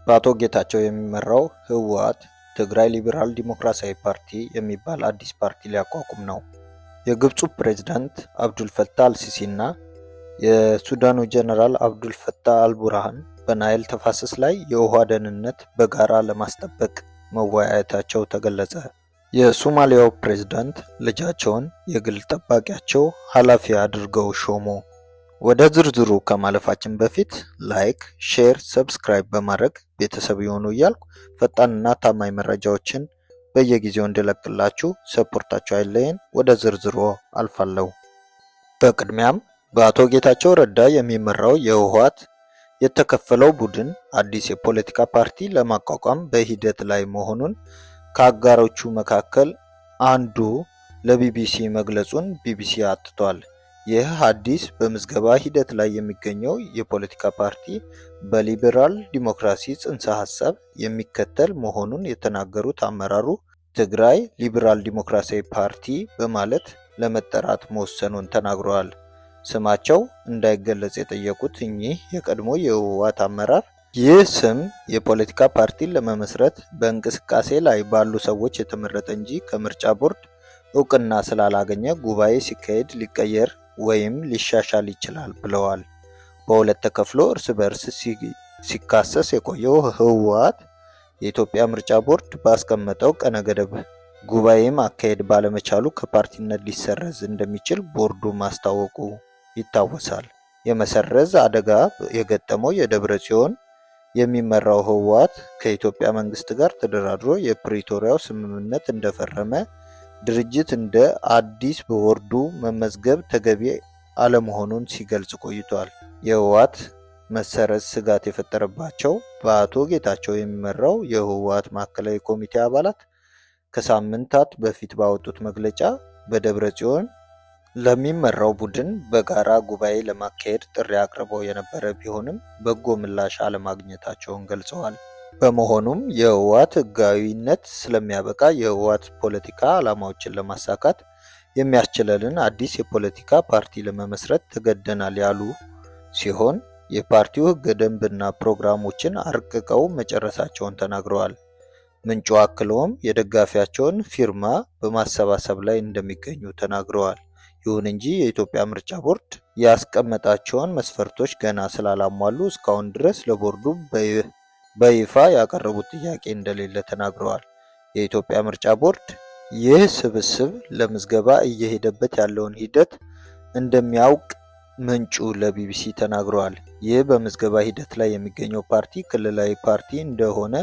በአቶ ጌታቸው የሚመራው ህወሓት ትግራይ ሊበራል ዲሞክራሲያዊ ፓርቲ የሚባል አዲስ ፓርቲ ሊያቋቁም ነው። የግብፁ ፕሬዝዳንት አብዱልፈታህ አልሲሲ እና የሱዳኑ ጀነራል አብዱልፈታህ አልቡርሃን በናይል ተፋሰስ ላይ የውሃ ደህንነት በጋራ ለማስጠበቅ መወያየታቸው ተገለጸ። የሶማሊያው ፕሬዝዳንት ልጃቸውን የግል ጠባቂያቸው ኃላፊ አድርገው ሾሙ። ወደ ዝርዝሩ ከማለፋችን በፊት ላይክ፣ ሼር፣ ሰብስክራይብ በማድረግ ቤተሰብ ይሆኑ እያልኩ ፈጣንና ታማኝ መረጃዎችን በየጊዜው እንድለቅላችሁ ሰፖርታችሁ አይለየን። ወደ ዝርዝሩ አልፋለሁ። በቅድሚያም በአቶ ጌታቸው ረዳ የሚመራው የህወሓት የተከፈለው ቡድን አዲስ የፖለቲካ ፓርቲ ለማቋቋም በሂደት ላይ መሆኑን ከአጋሮቹ መካከል አንዱ ለቢቢሲ መግለጹን ቢቢሲ አትቷል። ይህ አዲስ በምዝገባ ሂደት ላይ የሚገኘው የፖለቲካ ፓርቲ በሊበራል ዲሞክራሲ ጽንሰ ሐሳብ የሚከተል መሆኑን የተናገሩት አመራሩ ትግራይ ሊበራል ዲሞክራሲያዊ ፓርቲ በማለት ለመጠራት መወሰኑን ተናግረዋል። ስማቸው እንዳይገለጽ የጠየቁት እኚህ የቀድሞ የህወሓት አመራር ይህ ስም የፖለቲካ ፓርቲን ለመመስረት በእንቅስቃሴ ላይ ባሉ ሰዎች የተመረጠ እንጂ ከምርጫ ቦርድ እውቅና ስላላገኘ ጉባኤ ሲካሄድ ሊቀየር ወይም ሊሻሻል ይችላል ብለዋል። በሁለት ተከፍሎ እርስ በርስ ሲካሰስ የቆየው ህወሓት የኢትዮጵያ ምርጫ ቦርድ ባስቀመጠው ቀነ ገደብ ጉባኤ ማካሄድ ባለመቻሉ ከፓርቲነት ሊሰረዝ እንደሚችል ቦርዱ ማስታወቁ ይታወሳል። የመሰረዝ አደጋ የገጠመው የደብረጽዮን የሚመራው ህወሓት ከኢትዮጵያ መንግስት ጋር ተደራድሮ የፕሪቶሪያው ስምምነት እንደፈረመ ድርጅት እንደ አዲስ በቦርዱ መመዝገብ ተገቢ አለመሆኑን ሲገልጽ ቆይቷል። የህወሓት መሰረዝ ስጋት የፈጠረባቸው በአቶ ጌታቸው የሚመራው የህወሓት ማዕከላዊ ኮሚቴ አባላት ከሳምንታት በፊት ባወጡት መግለጫ በደብረ ጽዮን ለሚመራው ቡድን በጋራ ጉባኤ ለማካሄድ ጥሪ አቅርበው የነበረ ቢሆንም በጎ ምላሽ አለማግኘታቸውን ገልጸዋል። በመሆኑም የህወሓት ህጋዊነት ስለሚያበቃ የህወሓት ፖለቲካ ዓላማዎችን ለማሳካት የሚያስችለንን አዲስ የፖለቲካ ፓርቲ ለመመስረት ተገደናል ያሉ ሲሆን የፓርቲው ህገ ደንብና ፕሮግራሞችን አርቅቀው መጨረሳቸውን ተናግረዋል። ምንጩ አክለውም የደጋፊያቸውን ፊርማ በማሰባሰብ ላይ እንደሚገኙ ተናግረዋል። ይሁን እንጂ የኢትዮጵያ ምርጫ ቦርድ ያስቀመጣቸውን መስፈርቶች ገና ስላላሟሉ እስካሁን ድረስ ለቦርዱ በይፋ ያቀረቡት ጥያቄ እንደሌለ ተናግረዋል። የኢትዮጵያ ምርጫ ቦርድ ይህ ስብስብ ለምዝገባ እየሄደበት ያለውን ሂደት እንደሚያውቅ ምንጩ ለቢቢሲ ተናግረዋል። ይህ በምዝገባ ሂደት ላይ የሚገኘው ፓርቲ ክልላዊ ፓርቲ እንደሆነ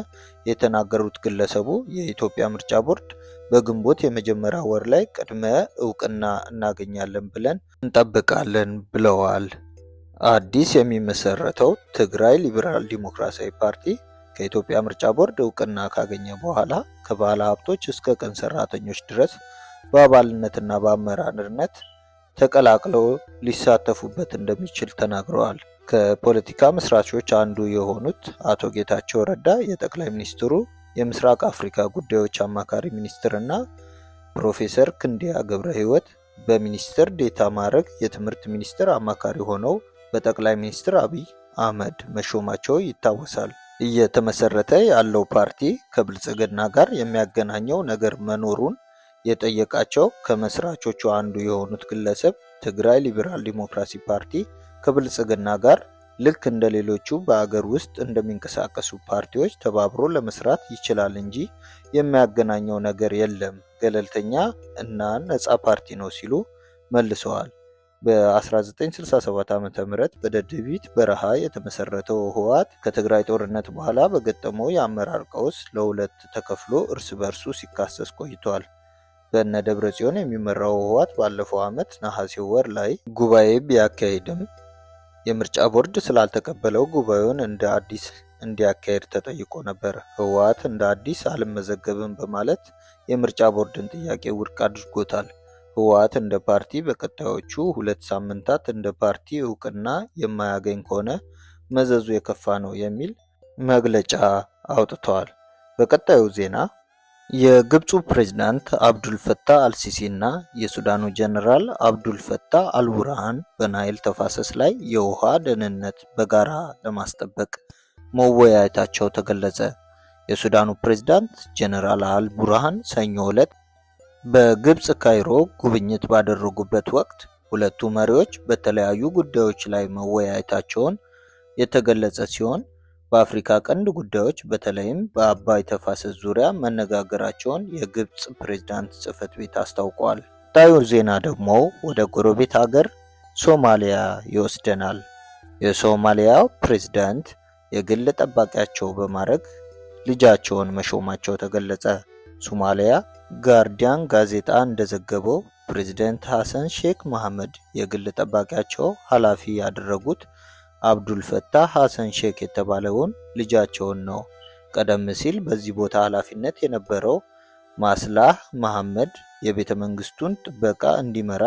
የተናገሩት ግለሰቡ የኢትዮጵያ ምርጫ ቦርድ በግንቦት የመጀመሪያ ወር ላይ ቅድመ እውቅና እናገኛለን ብለን እንጠብቃለን ብለዋል። አዲስ የሚመሰረተው ትግራይ ሊበራል ዲሞክራሲያዊ ፓርቲ ከኢትዮጵያ ምርጫ ቦርድ እውቅና ካገኘ በኋላ ከባለ ሀብቶች እስከ ቀን ሰራተኞች ድረስ በአባልነትና በአመራርነት ተቀላቅለው ሊሳተፉበት እንደሚችል ተናግረዋል። ከፖለቲካ መስራቾች አንዱ የሆኑት አቶ ጌታቸው ረዳ የጠቅላይ ሚኒስትሩ የምስራቅ አፍሪካ ጉዳዮች አማካሪ ሚኒስትርና ፕሮፌሰር ክንዲያ ገብረ ሕይወት በሚኒስትር ዴታ ማዕረግ የትምህርት ሚኒስትር አማካሪ ሆነው በጠቅላይ ሚኒስትር አብይ አህመድ መሾማቸው ይታወሳል። እየተመሰረተ ያለው ፓርቲ ከብልጽግና ጋር የሚያገናኘው ነገር መኖሩን የጠየቃቸው ከመስራቾቹ አንዱ የሆኑት ግለሰብ ትግራይ ሊበራል ዲሞክራሲ ፓርቲ ከብልጽግና ጋር ልክ እንደ ሌሎቹ በአገር ውስጥ እንደሚንቀሳቀሱ ፓርቲዎች ተባብሮ ለመስራት ይችላል እንጂ የሚያገናኘው ነገር የለም፣ ገለልተኛ እና ነፃ ፓርቲ ነው ሲሉ መልሰዋል። በ1967 ዓ.ም በደደቢት በረሃ የተመሰረተው ህወሓት ከትግራይ ጦርነት በኋላ በገጠመው የአመራር ቀውስ ለሁለት ተከፍሎ እርስ በርሱ ሲካሰስ ቆይቷል። በእነ ደብረ ጽዮን የሚመራው ህወሓት ባለፈው ዓመት ነሐሴ ወር ላይ ጉባኤ ቢያካሄድም የምርጫ ቦርድ ስላልተቀበለው ጉባኤውን እንደ አዲስ እንዲያካሄድ ተጠይቆ ነበር። ህወሓት እንደ አዲስ አልመዘገብም በማለት የምርጫ ቦርድን ጥያቄ ውድቅ አድርጎታል። ህወሓት እንደ ፓርቲ በቀጣዮቹ 2 ሳምንታት እንደ ፓርቲ እውቅና የማያገኝ ከሆነ መዘዙ የከፋ ነው የሚል መግለጫ አውጥተዋል። በቀጣዩ ዜና የግብፁ ፕሬዝዳንት አብዱልፈታህ አልሲሲ እና የሱዳኑ ጀነራል አብዱልፈታህ አልቡርሃን በናይል ተፋሰስ ላይ የውሃ ደህንነት በጋራ ለማስጠበቅ መወያየታቸው ተገለጸ። የሱዳኑ ፕሬዝዳንት ጀነራል አል ቡርሃን ሰኞ ዕለት በግብጽ ካይሮ ጉብኝት ባደረጉበት ወቅት ሁለቱ መሪዎች በተለያዩ ጉዳዮች ላይ መወያየታቸውን የተገለጸ ሲሆን በአፍሪካ ቀንድ ጉዳዮች በተለይም በአባይ ተፋሰስ ዙሪያ መነጋገራቸውን የግብጽ ፕሬዝዳንት ጽሕፈት ቤት አስታውቋል። ቀጣዩ ዜና ደግሞ ወደ ጎረቤት ሀገር ሶማሊያ ይወስደናል። የሶማሊያው ፕሬዝዳንት የግል ጠባቂያቸው በማድረግ ልጃቸውን መሾማቸው ተገለጸ። ሶማሊያ ጋርዲያን ጋዜጣ እንደዘገበው ፕሬዝዳንት ሐሰን ሼክ መሐመድ የግል ጠባቂያቸው ኃላፊ ያደረጉት አብዱል ፈታህ ሐሰን ሼክ የተባለውን ልጃቸውን ነው። ቀደም ሲል በዚህ ቦታ ኃላፊነት የነበረው ማስላህ መሐመድ የቤተ መንግስቱን ጥበቃ እንዲመራ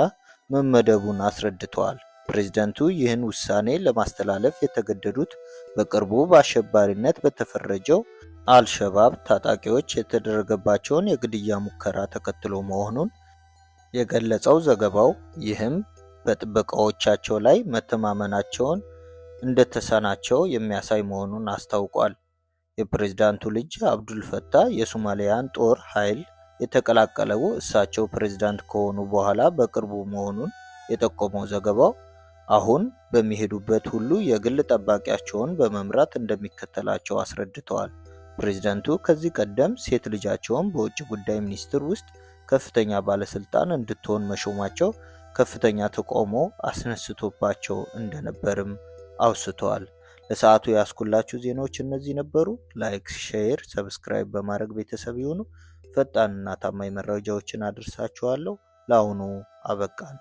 መመደቡን አስረድተዋል። ፕሬዝዳንቱ ይህን ውሳኔ ለማስተላለፍ የተገደዱት በቅርቡ በአሸባሪነት በተፈረጀው አልሸባብ ታጣቂዎች የተደረገባቸውን የግድያ ሙከራ ተከትሎ መሆኑን የገለጸው ዘገባው ይህም በጥበቃዎቻቸው ላይ መተማመናቸውን እንደተሳናቸው የሚያሳይ መሆኑን አስታውቋል። የፕሬዝዳንቱ ልጅ አብዱል ፈታህ የሶማሊያን ጦር ኃይል የተቀላቀለው እሳቸው ፕሬዝዳንት ከሆኑ በኋላ በቅርቡ መሆኑን የጠቆመው ዘገባው አሁን በሚሄዱበት ሁሉ የግል ጠባቂያቸውን በመምራት እንደሚከተላቸው አስረድተዋል። ፕሬዝዳንቱ ከዚህ ቀደም ሴት ልጃቸውን በውጭ ጉዳይ ሚኒስቴር ውስጥ ከፍተኛ ባለስልጣን እንድትሆን መሾማቸው ከፍተኛ ተቃውሞ አስነስቶባቸው እንደነበርም አውስተዋል። ለሰዓቱ ያስኩላችሁ ዜናዎች እነዚህ ነበሩ። ላይክ፣ ሼር፣ ሰብስክራይብ በማድረግ ቤተሰብ ይሁኑ። ፈጣንና ታማኝ መረጃዎችን አድርሳችኋለሁ። ለአሁኑ አበቃን።